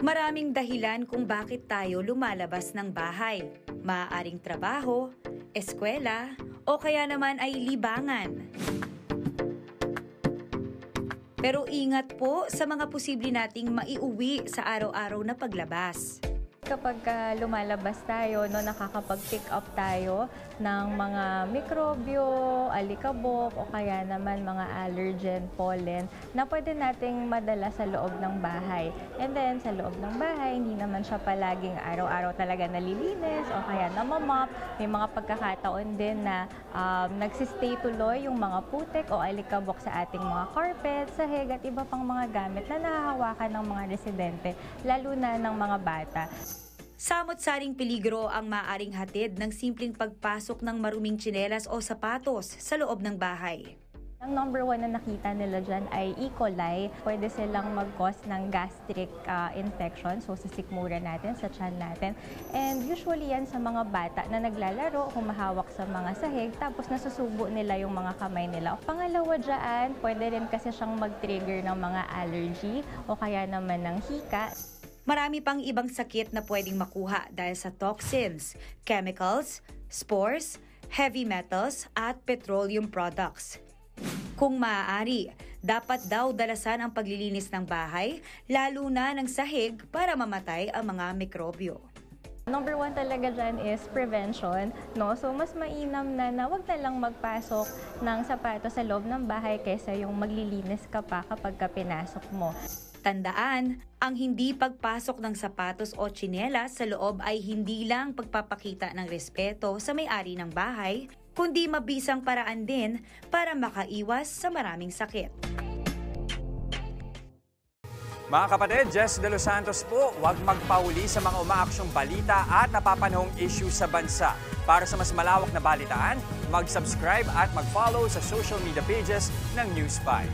Maraming dahilan kung bakit tayo lumalabas ng bahay. Maaaring trabaho, eskwela, o kaya naman ay libangan. Pero ingat po sa mga posible nating maiuwi sa araw-araw na paglabas. Kapag lumalabas tayo, nakakapag-pick up tayo ng mga mikrobyo, alikabok, o kaya naman mga allergen, pollen, na pwede nating madala sa loob ng bahay. And then, sa loob ng bahay, hindi naman siya palaging araw-araw talaga nalilinis o kaya namamop. May mga pagkakataon din na nagsistay tuloy yung mga putik o alikabok sa ating mga carpet, sahig at iba pang mga gamit na nahahawakan ng mga residente, lalo na ng mga bata. Samot-saring peligro ang maaaring hatid ng simpleng pagpasok ng maruming tsinelas o sapatos sa loob ng bahay. Ang number one na nakita nila dyan ay E. coli. Pwede silang mag-cause ng gastric infection, so sa sikmura natin, sa tiyan natin. And usually yan sa mga bata na naglalaro, humahawak sa mga sahig, tapos nasusubo nila yung mga kamay nila. Pangalawa dyan, pwede rin kasi siyang mag-trigger ng mga allergy o kaya naman ng hika. Marami pang ibang sakit na pwedeng makuha dahil sa toxins, chemicals, spores, heavy metals at petroleum products. Kung maaari, dapat daw dalasan ang paglilinis ng bahay, lalo na ng sahig para mamatay ang mga mikrobyo. Number one talaga dyan is prevention, no? So, mas mainam na wag na lang magpasok ng sapatos sa loob ng bahay kaysa yung maglilinis ka pa kapag pinasok mo. Tandaan, ang hindi pagpasok ng sapatos o tsinelas sa loob ay hindi lang pagpapakita ng respeto sa may-ari ng bahay, kundi mabisang paraan din para makaiwas sa maraming sakit. Mga kapatid, Jess De Los Santos po, huwag magpahuli sa mga umaaksyong balita at napapanahong issue sa bansa. Para sa mas malawak na balitaan, mag-subscribe at mag-follow sa social media pages ng News 5.